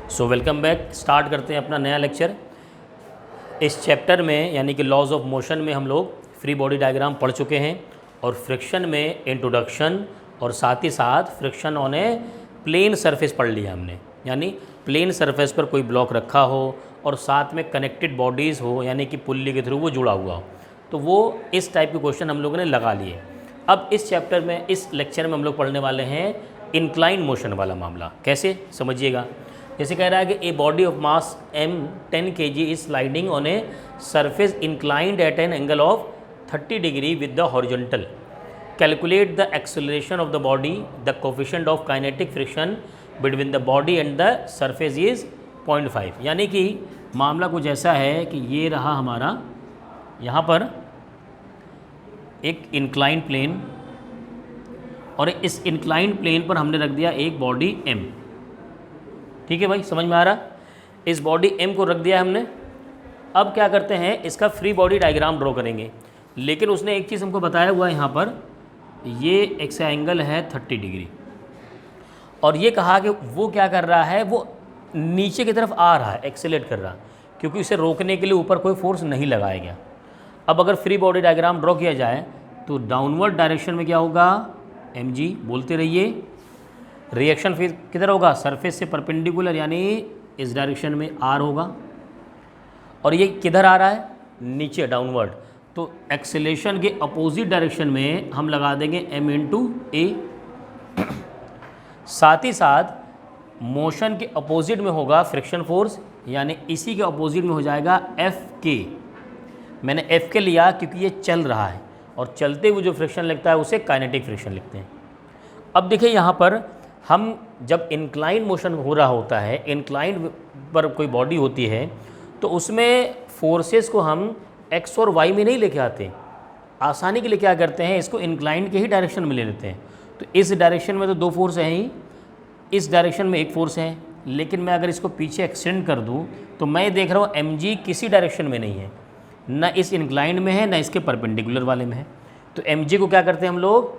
So welcome back. Start करते हैं अपना नया लेक्चर। इस चैप्टर में यानी कि लॉज ऑफ मोशन में हम लोग फ्री बॉडी डायग्राम पढ़ चुके हैं और फ्रिक्शन में इंट्रोडक्शन और साथ ही साथ friction on a plane surface पढ़ लिया हमने। यानी प्लेन सरफेस पर कोई ब्लॉक रखा हो और साथ में कनेक्टेड बॉडीज़ हो यानी कि पुल्ली के थ्रू वो जुड़ा हुआ हो, तो वो इस टाइप के क्वेश्चन हम लोगों ने लगा लिए। अब इस चैप्टर में, इस लेक्चर में हम लोग पढ़ने वाले हैं इंक्लाइन मोशन वाला मामला। कैसे, समझिएगा। जैसे कह रहा है कि a body of mass m 10 kg is sliding on a surface inclined at an angle of 30 degree with the horizontal. Calculate the acceleration of the body, the coefficient of kinetic friction between the body and the surface is 0.5। यानी कि मामला कुछ ऐसा है कि ये रहा हमारा, यहाँ पर एक इंक्लाइन प्लेन और इस इंक्लाइन प्लेन पर हमने रख दिया एक बॉडी m। ठीक है भाई, समझ में आ रहा। इस बॉडी m को रख दिया हमने। अब क्या करते हैं, इसका फ्री बॉडी डायग्राम ड्रॉ करेंगे। लेकिन उसने एक चीज़ हमको बताया हुआ है, यहाँ पर ये एक एंगल है 30 डिग्री और ये कहा कि वो क्या कर रहा है, वो नीचे की तरफ आ रहा है, एक्सेलेरेट कर रहा, क्योंकि उसे रोकने के लिए ऊपर कोई फोर्स नहीं लगाया गया। अब अगर फ्री बॉडी डायग्राम ड्रॉ किया जाए तो डाउनवर्ड डायरेक्शन में क्या होगा, mg, बोलते रहिए। रिएक्शन फिर किधर होगा, सरफेस से परपेंडिकुलर यानी इस डायरेक्शन में r होगा। और ये किधर आ रहा है, नीचे, डाउनवर्ड। तो एक्सेलेरेशन के अपोजिट डायरेक्शन में हम लगा देंगे m इंटू ए। साथ ही साथ मोशन के अपोजिट में होगा फ्रिक्शन फोर्स, यानी इसी के अपोजिट में हो जाएगा Fk। मैंने Fk लिया क्योंकि ये चल रहा है और चलते हुए जो फ्रिक्शन लगता है उसे काइनेटिक फ्रिक्शन लिखते हैं। अब देखिए यहाँ पर हम जब इंक्लाइन मोशन हो रहा होता है, इंक्लाइन पर कोई बॉडी होती है, तो उसमें फोर्सेस को हम x और y में नहीं लेके आते। आसानी के लिए क्या करते हैं, इसको इंक्लाइन के ही डायरेक्शन में ले लेते हैं। तो इस डायरेक्शन में तो दो फोर्स हैं ही, इस डायरेक्शन में एक फोर्स है। लेकिन मैं अगर इसको पीछे एक्सटेंड कर दूँ तो मैं देख रहा हूँ mg किसी डायरेक्शन में नहीं है, ना इस इंक्लाइन में है ना इसके परपेंडिकुलर वाले में है। तो mg को क्या करते हैं हम लोग,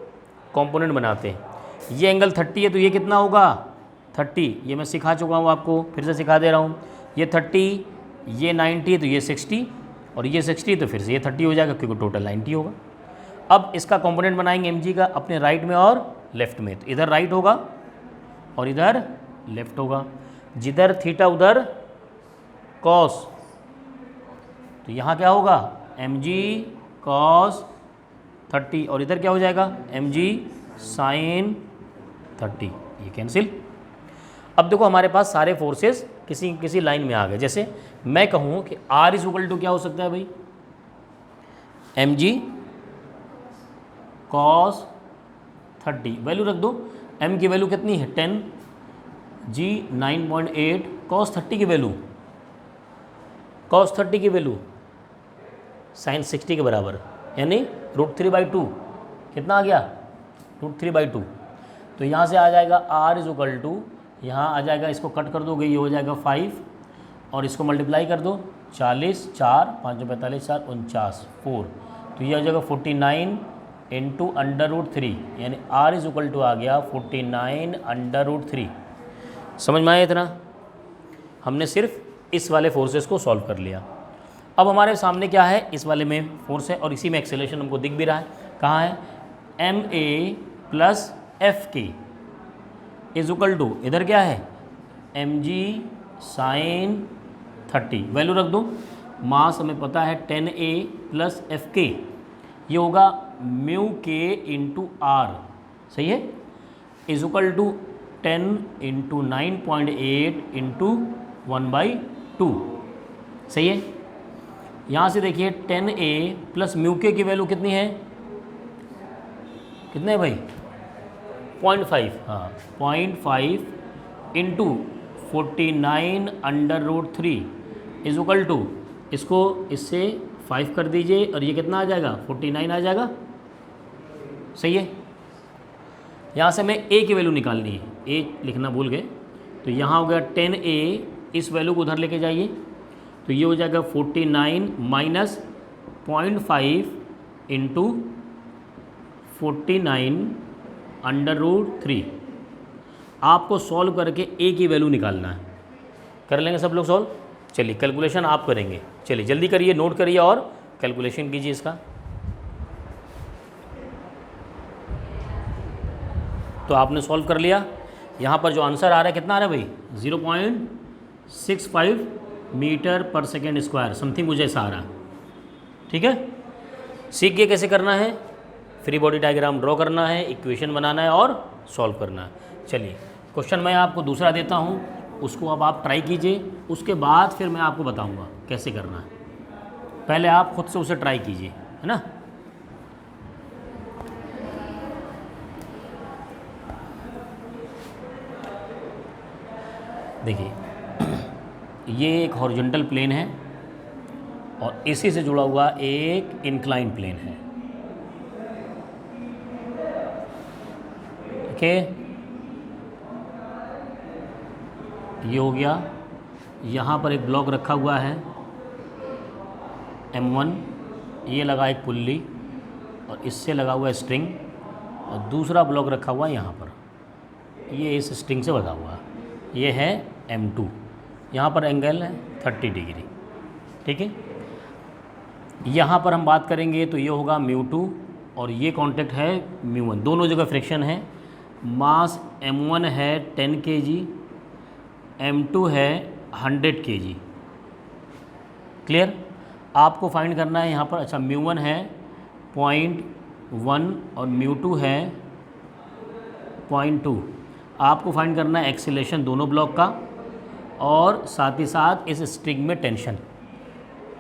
कंपोनेंट बनाते हैं। ये एंगल 30 है तो ये कितना होगा, 30। ये मैं सिखा चुका हूँ आपको, फिर से सिखा दे रहा हूँ। ये 30, ये 90 है तो ये 60 और ये 60 तो फिर से ये 30 हो जाएगा क्योंकि टोटल 90 होगा। अब इसका कंपोनेंट बनाएंगे mg का अपने राइट में और लेफ्ट में। तो इधर राइट होगा और इधर लेफ्ट होगा। जिधर थीटा उधर कॉस, तो यहाँ क्या होगा, mg cos 30 और इधर क्या हो जाएगा, mg sin 30। ये कैंसिल। अब देखो हमारे पास सारे फोर्सेस किसी लाइन में आ गए। जैसे मैं कहूँ कि R इज इक्वल टू क्या हो सकता है भाई, mg cos 30, वैल्यू रख दो। m की वैल्यू कितनी है 10, g 9.8, cos 30 की वैल्यू, cos 30 की वैल्यू sin 60 के बराबर, यानी √3/2। कितना आ गया, √3/2। तो यहाँ से आ जाएगा R इज इक्वल टू, यहाँ आ जाएगा, इसको कट कर दोगे ये हो जाएगा 5 और इसको मल्टीप्लाई कर दो 40, 4 5 45 4 49 4, तो ये हो जाएगा 49 इंटू √3, यानी R इज इक्वल टू आ गया 49 √3। समझ में आया इतना। हमने सिर्फ इस वाले फोर्सेस को सॉल्व कर लिया। अब हमारे सामने क्या है, इस वाले में फोर्स है और इसी में एक्सेलरेशन हमको दिख भी रहा है। कहाँ है, ma plus Fk is equal to, इधर क्या है, mg sin 30, वैल्यू रख दो। मास हमें पता है 10a प्लस Fk, ये होगा म्यू के इंटू आर, सही है, is equal to 10 into 9.8 into 1/2, सही है। यहाँ से देखिए 10a प्लस म्यू के की वैल्यू कितनी है, कितने है भाई, 0.5, हाँ 0.5 इंटू 49 √3 इज इक्वल टू, इसको इससे 5 कर दीजिए और ये कितना आ जाएगा, 49 आ जाएगा, सही है। यहाँ से हमें a की वैल्यू निकालनी है, a लिखना भूल गए, तो यहाँ हो गया 10a, इस वैल्यू को उधर लेके जाइए तो ये हो जाएगा 49 माइनस 0.5 इंटू 49 √3। आपको सॉल्व करके a की वैल्यू निकालना है। कर लेंगे सब लोग सॉल्व। चलिए कैलकुलेशन आप करेंगे, चलिए जल्दी करिए, नोट करिए और कैलकुलेशन कीजिए इसका। तो आपने सॉल्व कर लिया। यहाँ पर जो आंसर आ रहा है कितना आ रहा है भाई, 0.65 मीटर पर सेकेंड स्क्वायर समथिंग मुझे ऐसा आ रहा। ठीक है, सीख गए कैसे करना है, फ्री बॉडी डायग्राम ड्रॉ करना है, इक्वेशन बनाना है और सॉल्व करना है। चलिए क्वेश्चन मैं आपको दूसरा देता हूँ, उसको अब आप ट्राई कीजिए, उसके बाद फिर मैं आपको बताऊँगा कैसे करना है। पहले आप खुद से उसे ट्राई कीजिए, है ना। देखिए ये एक हॉरिजॉन्टल प्लेन है और इसी से जुड़ा हुआ एक इंक्लाइन प्लेन है। ओके, ये हो गया। यहाँ पर एक ब्लॉक रखा हुआ है M1, ये लगा एक पुल्ली और इससे लगा हुआ है स्ट्रिंग, और दूसरा ब्लॉक रखा हुआ है यहाँ पर, ये इस स्ट्रिंग से बंधा हुआ है, ये है M2। यहाँ पर एंगल है 30 डिग्री। ठीक है, यहाँ पर हम बात करेंगे तो ये होगा μ2 और ये कांटेक्ट है μ1, दोनों जगह फ्रिक्शन है। मास M1 है 10 kg, M2 है 100 kg। क्लियर, आपको फाइंड करना है यहाँ पर। अच्छा, μ1 है 0.1 और μ2 है 0.2। आपको फाइंड करना है एक्सीलरेशन दोनों ब्लॉक का और साथ ही साथ इस स्ट्रिंग में टेंशन।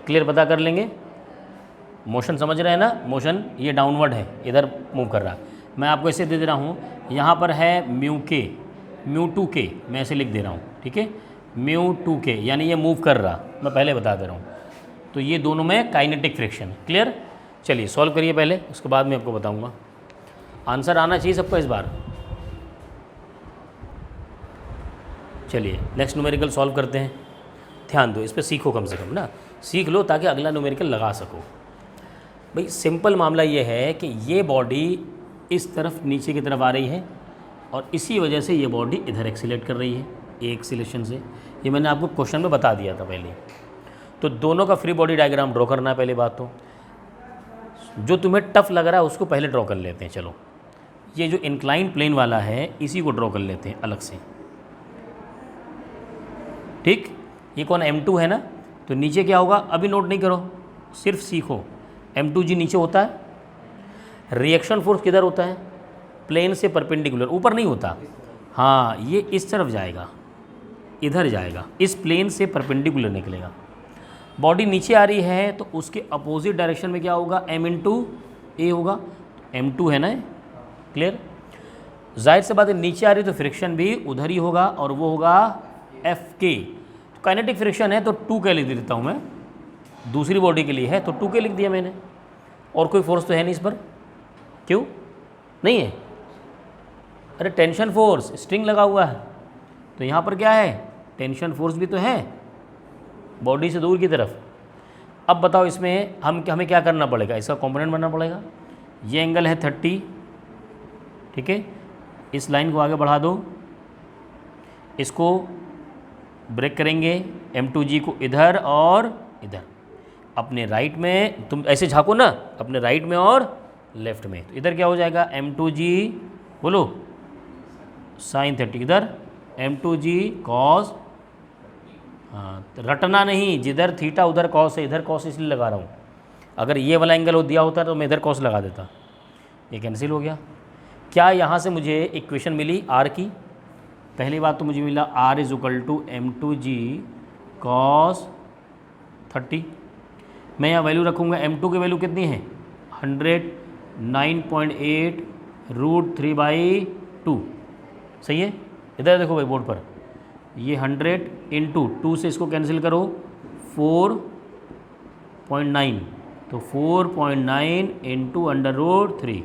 क्लियर, पता कर लेंगे। मोशन समझ रहे हैं ना, मोशन ये डाउनवर्ड है, इधर मूव कर रहा है। मैं आपको ऐसे दे रहा हूँ, यहाँ पर है μ2k, मैं ऐसे लिख दे रहा हूँ। ठीक है, μ2k यानी ये मूव कर रहा, मैं पहले बता दे रहा हूँ। तो ये दोनों में काइनेटिक फ्रिक्शन। क्लियर, चलिए सॉल्व करिए पहले, उसके बाद मैं आपको बताऊँगा। आंसर आना चाहिए सबको इस बार। चलिए नेक्स्ट न्यूमेरिकल सॉल्व करते हैं। ध्यान दो, इस पर सीखो, कम से कम ना सीख लो ताकि अगला न्यूमेरिकल लगा सको। भाई सिंपल मामला ये है कि ये बॉडी इस तरफ नीचे की तरफ आ रही है और इसी वजह से ये बॉडी इधर एक्सीलेट कर रही है, ए एक्सीलेशन से। ये मैंने आपको क्वेश्चन में बता दिया था पहले। तो दोनों का फ्री बॉडी डायग्राम ड्रॉ करना है। पहली बात तो जो तुम्हें टफ लग रहा है उसको पहले ड्रॉ कर लेते हैं। चलो, ये जो इंक्लाइन प्लेन वाला है इसी को ड्रॉ कर लेते हैं अलग से। ठीक, ये कौन M2 है ना, तो नीचे क्या होगा अभी नोट नहीं करो, सिर्फ सीखो। M2G नीचे होता है, रिएक्शन फोर्स किधर होता है, प्लेन से परपेंडिकुलर, ऊपर नहीं होता। हाँ, ये इस तरफ जाएगा, इधर जाएगा, इस प्लेन से परपेंडिकुलर निकलेगा। बॉडी नीचे आ रही है तो उसके अपोजिट डायरेक्शन में क्या होगा, M × A होगा। M2 है ना, क्लियर। जाहिर सी बात है नीचे आ रही तो फ्रिक्शन भी उधर ही होगा और वो होगा Fk। तो काइनेटिक फ्रिक्शन है तो 2k लिख देता हूँ मैं, दूसरी बॉडी के लिए है तो 2k लिख दिया मैंने। और कोई फोर्स तो है नहीं इस पर, क्यों नहीं है, अरे टेंशन फोर्स, स्ट्रिंग लगा हुआ है तो यहाँ पर क्या है, टेंशन फोर्स भी तो है बॉडी से दूर की तरफ। अब बताओ इसमें हमें क्या करना पड़ेगा, इसका कंपोनेंट बनना पड़ेगा। ये एंगल है 30, ठीक है, इस लाइन को आगे बढ़ा दो, इसको ब्रेक करेंगे, M2G को इधर और इधर। अपने राइट में तुम ऐसे झाँको ना, अपने राइट में और लेफ्ट में, तो इधर क्या हो जाएगा M2G, बोलो sin 30, इधर M2G cos, हाँ रटना नहीं, जिधर थीटा उधर कॉस है, इधर कॉस इसलिए लगा रहा हूँ। अगर ये वाला एंगल हो दिया होता तो मैं इधर कॉस लगा देता, ये कैंसिल हो गया। क्या यहाँ से मुझे इक्वेशन मिली R की, पहली बात तो मुझे मिला R = M2G cos 30। मैं यहाँ वैल्यू रखूँगा, M2 की वैल्यू कितनी है 109.8 √3/2, सही है। इधर देखो भाई बोर्ड पर, ये 100 × 2 से इसको कैंसिल करो 4.9, तो 4.9 × √3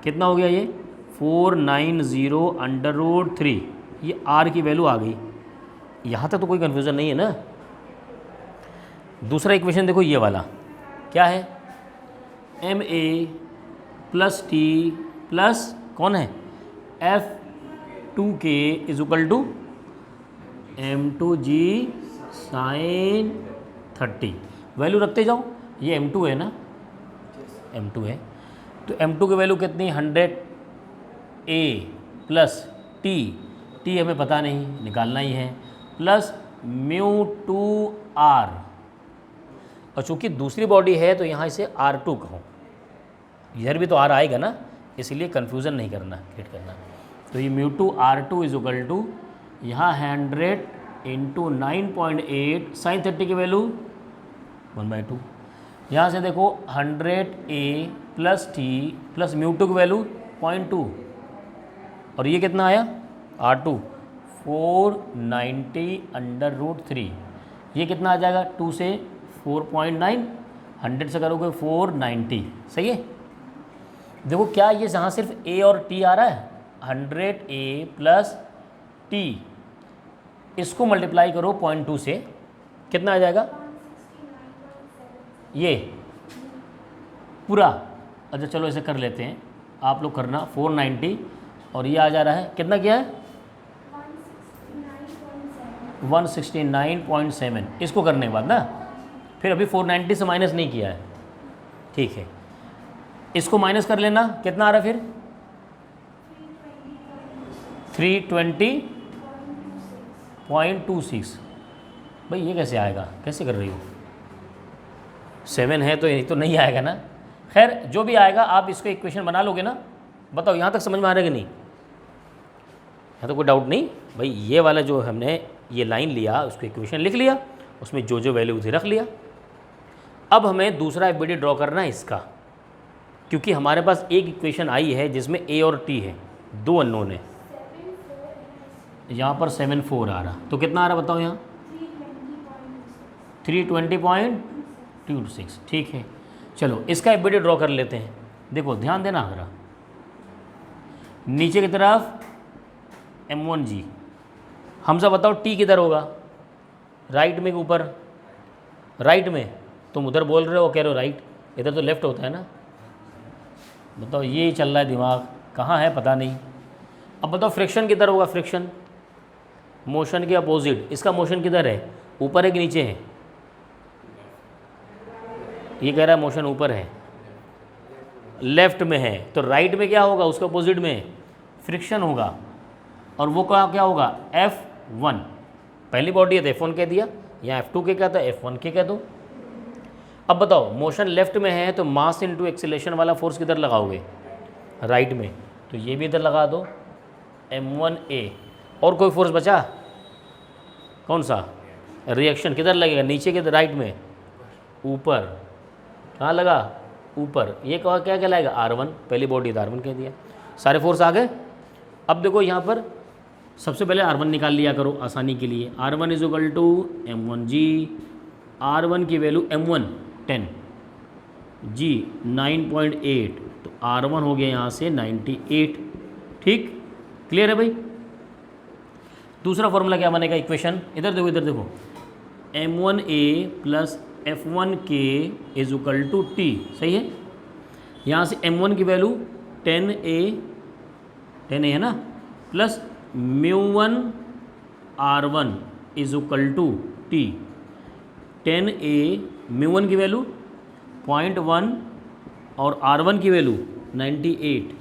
कितना हो गया, ये 490 √3। ये R की वैल्यू आ गई। यहाँ तक तो कोई कन्फ्यूज़न नहीं है ना। दूसरा इक्वेशन देखो, ये वाला क्या है, MA + T प्लस कौन है F2K = M2G sin 30 वैल्यू रखते जाओ। ये m2 है ना, m2 है, तो m2 की वैल्यू कितनी 100 a प्लस t हमें पता नहीं, निकालना ही है, प्लस μ2r, और चूंकि दूसरी बॉडी है तो यहाँ इसे R2 कहो, इधर भी तो R आएगा ना, इसलिए कन्फ्यूज़न नहीं करना, क्रिएट करना। तो ये μ2r2 इज इक्वल टू यहाँ 100 इंटू 9.8 साइन 30 की वैल्यू 1/2। यहाँ से देखो 100a प्लस t प्लस μ2 की वैल्यू 0.2, और ये कितना आया R2 490/√3। ये कितना आ जाएगा 2 से 4.9, 100 से करोगे 490, सही है। देखो क्या ये जहाँ सिर्फ a और t आ रहा है, 100a प्लस t, इसको मल्टीप्लाई करो 0.2 से, कितना आ जाएगा ये पूरा। अच्छा चलो इसे कर लेते हैं, आप लोग करना 490, और ये आ जा रहा है कितना, क्या है 169.7। इसको करने के बाद ना, फिर अभी 490 से माइनस नहीं किया है, ठीक है, इसको माइनस कर लेना, कितना आ रहा है फिर 320.26। भाई ये कैसे आएगा, कैसे कर रही हो, 7 है तो ये तो नहीं आएगा ना। खैर जो भी आएगा आप इसको इक्वेशन बना लोगे ना। बताओ यहाँ तक समझ में आ रहा है कि नहीं, यहाँ तो कोई डाउट नहीं। भाई ये वाला जो हमने ये लाइन लिया, उसको इक्वेशन लिख लिया, उसमें जो जो वैल्यू थी रख लिया। अब हमें दूसरा एफबीडी ड्रॉ करना है इसका, क्योंकि हमारे पास एक इक्वेशन आई है जिसमें a और t है, दो अननोन है। यहाँ पर 74 आ रहा, तो कितना आ रहा बताओ यहाँ 320.26, ठीक है। चलो इसका एफबीडी ड्रॉ कर लेते हैं। देखो ध्यान देना जरा, नीचे की तरफ m1g, हमसे बताओ t किधर होगा, राइट में कि ऊपर, राइट में। तुम उधर बोल रहे हो, कह रहे हो राइट, इधर तो लेफ्ट होता है ना। बताओ ये चल रहा है दिमाग, कहाँ है पता नहीं। अब बताओ फ्रिक्शन किधर होगा, फ्रिक्शन मोशन के अपोजिट, इसका मोशन किधर है, ऊपर है कि नीचे है। ये कह रहा है मोशन ऊपर है, लेफ्ट में है, तो राइट में क्या होगा, उसके अपोजिट में फ्रिक्शन होगा, और वो क्या होगा F1। पहली बॉडी है तो F1 कह दिया, या F2 के कहता है F1 के कह दो। अब बताओ मोशन लेफ्ट में है तो मास इनटू एक्सीलरेशन वाला फोर्स किधर लगाओगे, राइट में, तो ये भी इधर लगा दो m1a। और कोई फोर्स बचा, कौन सा, रिएक्शन किधर लगेगा, नीचे के राइट में, ऊपर, कहाँ लगा ऊपर, ये क्या कहलाएगा R1, पहली बॉडी तो R1 कह दिया। सारे फोर्स आ गए। अब देखो यहाँ पर सबसे पहले R1 निकाल लिया करो आसानी के लिए। R1 is equal to m1g, R1 की वैल्यू m1 10, g 9.8, तो R1 हो गया यहाँ से 98, ठीक, क्लियर है भाई। दूसरा फॉर्मूला क्या बनेगा, इक्वेशन इधर देखो, इधर देखो, m1a plus f1k is equal to t, सही है। यहाँ से m1 की वैल्यू 10a है ना, plus μ1 r1 is equal to t, 10a μ1 की वैल्यू 0.1 और r1 की value 98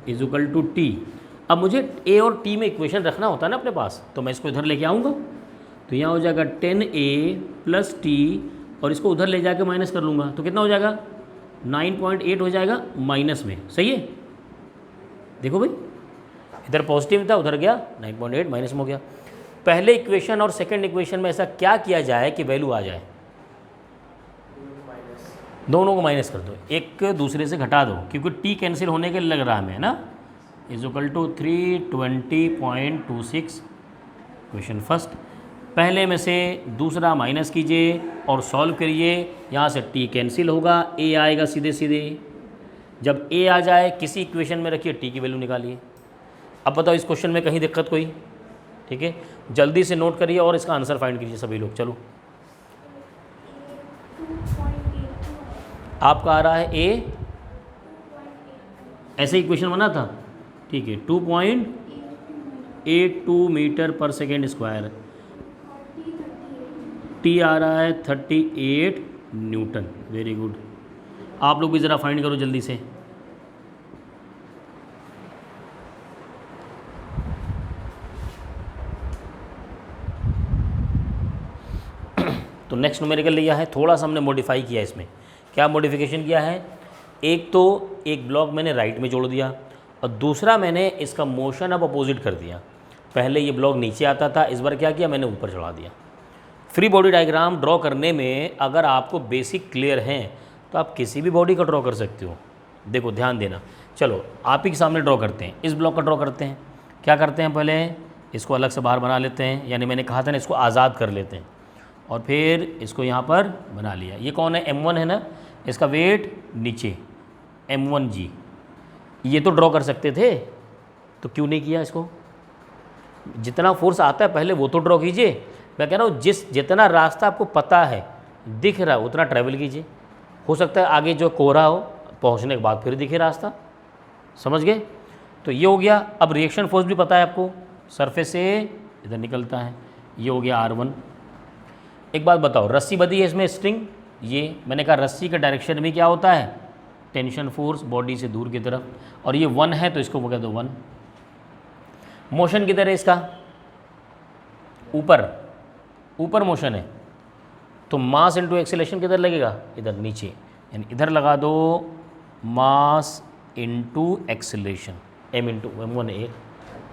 is equal to t। अब मुझे a और t में इक्वेशन रखना होता है ना अपने पास, तो मैं इसको इधर लेके आऊँगा, तो यहाँ हो जाएगा 10a प्लस t, और इसको उधर ले जाके माइनस कर लूँगा, तो कितना हो जाएगा 9.8 हो जाएगा माइनस में, सही है। देखो भाई इधर पॉजिटिव था, उधर गया 9.8 माइनस में हो गया। पहले इक्वेशन और सेकंड इक्वेशन में ऐसा क्या किया जाए कि वैल्यू आ जाए, दोनों को माइनस कर दो, एक दूसरे से घटा दो, क्योंकि t कैंसिल होने के लग रहा है हमें ना, is equal to 320.26 question first. पहले में से दूसरा माइनस कीजिए और सॉल्व करिए, यहाँ से t कैंसिल होगा, a आएगा सीधे सीधे। जब a आ जाए किसी इक्वेशन में रखिए, t की वैल्यू निकालिए। अब बताओ इस क्वेश्चन में कहीं दिक्कत कोई, ठीक है, जल्दी से नोट करिए और इसका आंसर फाइंड कीजिए सभी लोग। चलो आपका आ रहा है a, ऐसे इक्वेशन बना था, ठीक है, 2.82 मीटर पर सेकेंड स्क्वायर, टी आ रहा है 38 न्यूटन। Very good. आप लोग भी ज़रा फाइंड करो जल्दी से। तो नेक्स्ट न्यूमेरिकल लिया है, थोड़ा सा हमने मॉडिफाई किया इसमें। क्या मॉडिफिकेशन किया है? एक तो एक ब्लॉक मैंने राइट में जोड़ दिया और दूसरा मैंने इसका मोशन अब अपोजिट कर दिया। पहले ये ब्लॉक नीचे आता था, इस बार क्या किया मैंने ऊपर चढ़ा दिया। फ्री बॉडी डायग्राम ड्रॉ करने में अगर आपको बेसिक क्लियर हैं तो आप किसी भी बॉडी का ड्रॉ कर सकते हो। देखो ध्यान देना। चलो आप ही के सामने ड्रॉ करते हैं, इस ब्लॉक का ड्रॉ करते हैं। क्या करते हैं, पहले इसको अलग से बाहर बना लेते हैं, यानी मैंने कहा था ना इसको आज़ाद कर लेते हैं और फिर इसको यहाँ पर बना लिया। ये कौन है? M1 है ना, इसका वेट नीचे M1G। ये तो ड्रॉ कर सकते थे तो क्यों नहीं किया इसको? जितना फोर्स आता है पहले वो तो ड्रॉ कीजिए। मैं कह रहा हूँ जितना रास्ता आपको पता है, दिख रहा है, उतना ट्रैवल कीजिए। हो सकता है आगे जो कोहरा हो, पहुँचने के बाद फिर दिखे रास्ता। समझ गए? तो ये हो गया। अब रिएक्शन फोर्स भी पता है आपको, सरफेस से इधर निकलता है। ये हो गया R1। एक बात बताओ, रस्सी बंधी है इसमें स्ट्रिंग, ये मैंने कहा रस्सी के डायरेक्शन में क्या होता है? टेंशन फोर्स बॉडी से दूर की तरफ, और ये 1 है तो इसको वो कह दो 1। मोशन किधर है इसका? ऊपर, ऊपर मोशन है तो मास इनटू एक्सेलरेशन किधर लगेगा? इधर नीचे, यानी इधर लगा दो mass into acceleration, m into m1a।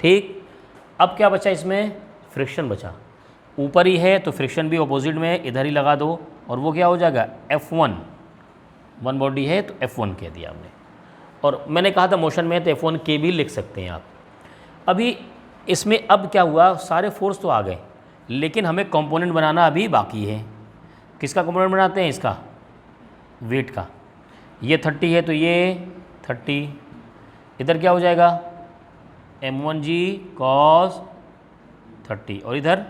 ठीक। अब क्या बचा इसमें? फ्रिक्शन बचा। ऊपर ही है तो फ्रिक्शन भी अपोजिट में इधर ही लगा दो, और वो क्या हो जाएगा? F1। वन बॉडी है तो F1 कह दिया हमने, और मैंने कहा था मोशन में है तो F1 के भी लिख सकते हैं आप। अभी इसमें अब क्या हुआ, सारे फोर्स तो आ गए, लेकिन हमें कंपोनेंट बनाना अभी बाकी है। किसका कंपोनेंट बनाते हैं? इसका, वेट का। ये 30 है तो ये 30, इधर क्या हो जाएगा? M1G cos 30, और इधर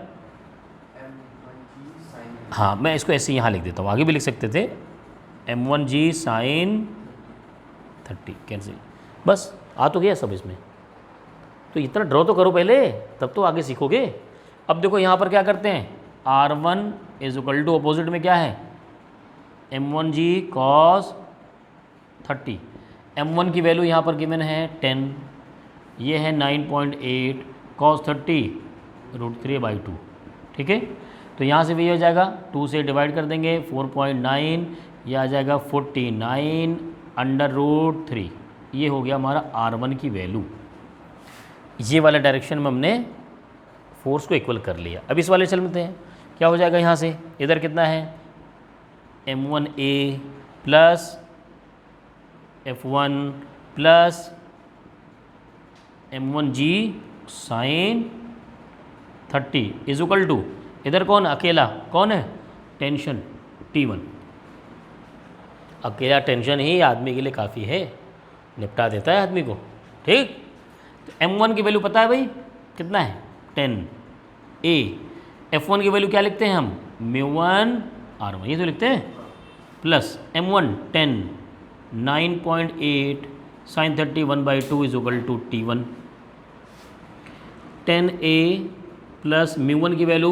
हाँ मैं इसको ऐसे यहाँ लिख देता हूँ, आगे भी लिख सकते थे M1G sin 30, कैंसिल। बस आ तो गया सब इसमें। तो इतना ड्रॉ तो करो पहले, तब तो आगे सीखोगे। अब देखो यहाँ पर क्या करते हैं, R1 is equal to opposite में क्या है? M1G cos 30। M1 की वैल्यू यहाँ पर गिवन है 10, ये है 9.8, cos 30 √3/2। ठीक है, तो यहाँ से भी हो जाएगा, 2 से डिवाइड कर देंगे 4.9, यह आ जाएगा 49 √3। ये हो गया हमारा R1 की वैल्यू। ये वाले डायरेक्शन में हमने फोर्स को इक्वल कर लिया। अब इस वाले चलते हैं, क्या हो जाएगा यहाँ से? इधर कितना है? M1A plus F1 plus M1G sine 30 is equal to, इधर कौन अकेला, कौन है? Tension T1। अकेला टेंशन ही आदमी के लिए काफ़ी है, निपटा देता है आदमी को। ठीक, तो M1 की वैल्यू पता है भाई कितना है? 10A। F1 की वैल्यू क्या लिखते हैं हम? μ1 R1, ये तो लिखते हैं, plus M1 10 9.8 sin 30 1/2 is equal to T1। 10A plus μ1 की वैल्यू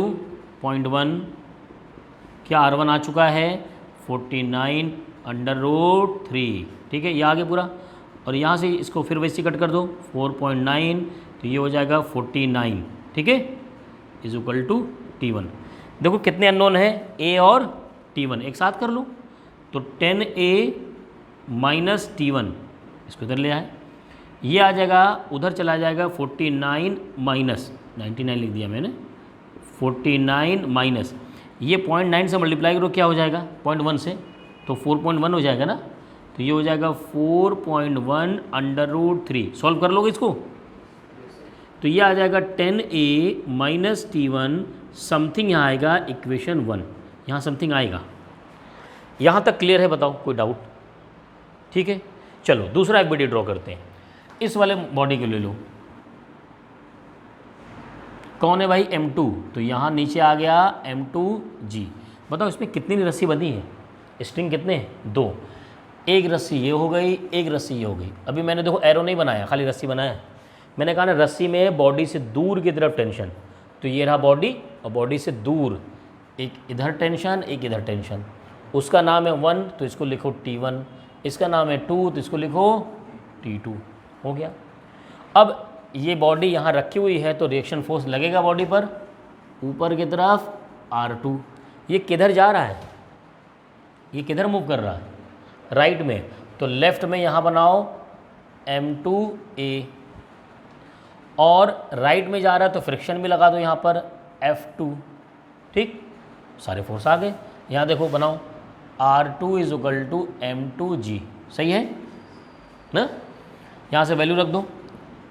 0.1, क्या R1 आ चुका है? 49 √3। ठीक है, ये आगे पूरा, और यहाँ से इसको फिर वैसे कट कर दो 4.9, तो ये हो जाएगा 49। ठीक है, इज इक्वल टू T1। देखो कितने अननोन है, A और T1 एक साथ कर लो, तो 10A माइनस T1, इसको इधर ले आए, ये आ जाएगा, उधर चला जाएगा 49 माइनस 99 लिख दिया मैंने, 49 माइनस ये 0.9 से मल्टीप्लाई करो, क्या हो जाएगा? 0.1 से, तो 4.1 हो जाएगा ना, तो ये हो जाएगा 4.1 √3। सॉल्व कर लोगे इसको, तो ये आ जाएगा 10A माइनस T1 समथिंग, यहाँ आएगा इक्वेशन 1, यहाँ समथिंग आएगा। यहाँ तक क्लियर है? बताओ कोई डाउट? ठीक है, चलो दूसरा एक बॉडी ड्रॉ करते हैं। इस वाले बॉडी को ले लो, कौन है भाई? M2, तो यहाँ नीचे आ गया M2G। बताओ इसमें कितनी रस्सी बंधी है? स्ट्रिंग कितने हैं? 2। एक रस्सी ये हो गई, एक रस्सी ये हो गई। अभी मैंने देखो एरो नहीं बनाया, खाली रस्सी बनाया। मैंने कहा ना रस्सी में बॉडी से दूर की तरफ टेंशन, तो ये रहा बॉडी, और बॉडी से दूर एक इधर टेंशन, एक इधर टेंशन। उसका नाम है 1 तो इसको लिखो T1, इसका नाम है 2 तो इसको लिखो T2। हो गया। अब ये बॉडी यहाँ रखी हुई है तो रिएक्शन फोर्स लगेगा बॉडी पर, ऊपर की तरफ R2। ये किधर जा रहा है, ये किधर मूव कर रहा है, राइट में, तो लेफ्ट में यहाँ बनाओ M2A, और राइट में जा रहा है तो फ्रिक्शन भी लगा दो यहाँ पर F2। ठीक, सारे फोर्स आ गए। यहाँ देखो बनाओ R2 is equal to M2G, सही है ना। यहाँ से वैल्यू रख दो,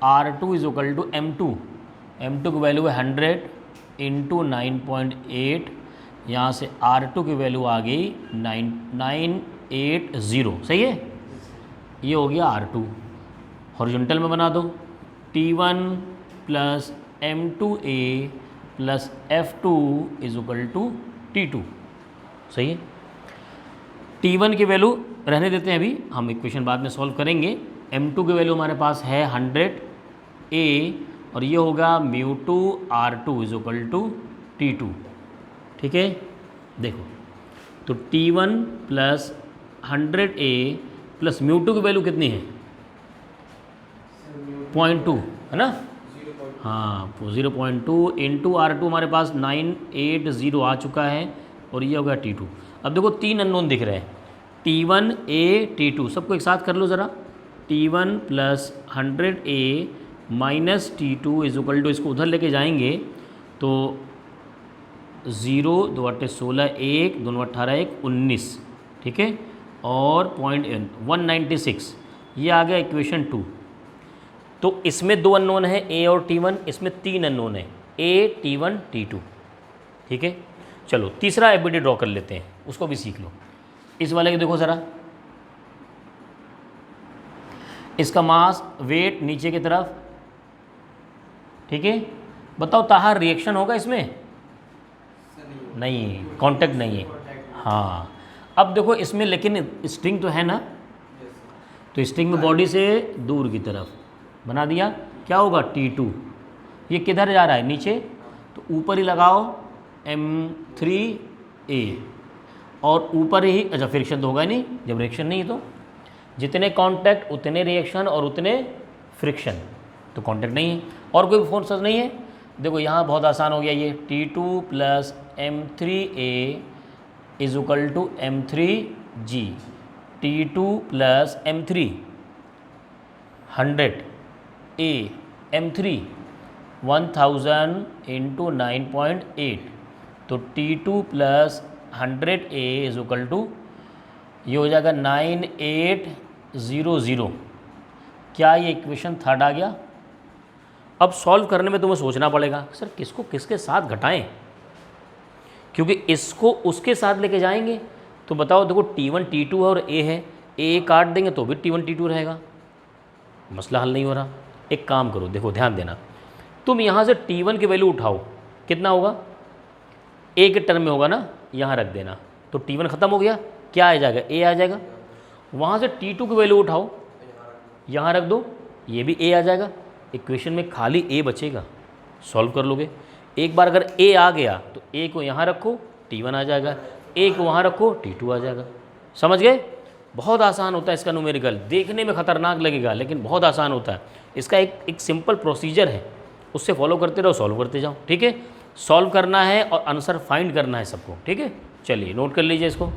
R2 is equal to M2, M2 की वैल्यू है 100 इंटू 9.8, यहाँ से R2 की वैल्यू आ गई 980, सही है। ये हो गया R2। हॉरिजॉन्टल में बना दो T1 plus M2A plus F2 is equal to T2, सही है। T1 की वैल्यू रहने देते हैं, अभी हम इक्वेशन बाद में सॉल्व करेंगे। M2 की वैल्यू हमारे पास है 100A और ये होगा μ2 R2 is equal to T2। ठीक है, देखो तो T1 प्लस 100A प्लस μ2 की वैल्यू कितनी है 0.2 है ना। हाँ, 0.2 इंटू R2 हमारे पास 980 आ चुका है और ये होगा T2। अब देखो 3 अननोन दिख रहे हैं, T1 A T2, सबको एक साथ कर लो ज़रा। T1 plus 100A minus T2 is equal to, इसको उधर लेके जाएंगे तो 0 2 8 16 1 2 18 1 19, ठीक है, और 196, ये आ गया इक्वेशन 2। तो इसमें 2 अननोन है A और T1, इसमें 3 अननोन है A T1 T2। ठीक है, चलो तीसरा एफबीडी ड्रॉ कर लेते हैं, उसको भी सीख लो। इस वाले के देखो ज़रा, इसका मास वेट नीचे की तरफ, ठीक है। बताओ ताहा रिएक्शन होगा इसमें, नहीं, कांटेक्ट नहीं है। हाँ, अब देखो इसमें लेकिन स्ट्रिंग तो है ना, तो स्ट्रिंग में बॉडी से दूर की तरफ बना दिया, क्या होगा T2। ये किधर जा रहा है नीचे, तो ऊपर ही लगाओ M3A, और ऊपर ही, अच्छा फ्रिक्शन तो होगा नहीं, जब रिएक्शन नहीं तो जितने कांटेक्ट उतने रिएक्शन और उतने फ्रिक्शन, तो कांटेक्ट नहीं है और कोई फोर्स नहीं है। देखो यहाँ बहुत आसान हो गया, ये T2 plus M3A is equal to M3G, T2 plus M3 100A M3 1000 into 9.8, तो T2 plus 100A is equal to, ये हो जाएगा 9800। क्या ये इक्वेशन थर्ड आ गया। अब सॉल्व करने में तुम्हें सोचना पड़ेगा, सर किसको किसके साथ घटाएं, क्योंकि इसको उसके साथ लेके जाएंगे तो बताओ, देखो T1 T2 है और A है, A काट देंगे तो भी T1 T2 रहेगा, मसला हल नहीं हो रहा। एक काम करो, देखो ध्यान देना, तुम यहाँ से T1 की वैल्यू उठाओ, कितना होगा A के टर्म में होगा ना, यहाँ रख देना, तो T1 ख़त्म हो गया, क्या आ जाएगा A आ जाएगा। वहाँ से T2 की वैल्यू उठाओ, यहाँ रख दो, ये भी A आ जाएगा, इक्वेशन में खाली A बचेगा, सॉल्व कर लोगे। एक बार अगर A आ गया तो A को यहाँ रखो, T1 आ जाएगा, A को वहाँ रखो, T2 आ जाएगा। समझ गए, बहुत आसान होता है इसका न्यूमेरिकल, देखने में ख़तरनाक लगेगा लेकिन बहुत आसान होता है। इसका एक सिंपल प्रोसीजर है, उससे फॉलो करते रहो, सॉल्व करते जाओ। ठीक है, सॉल्व करना है और आंसर फाइंड करना है सबको। ठीक है, चलिए नोट कर लीजिए इसको।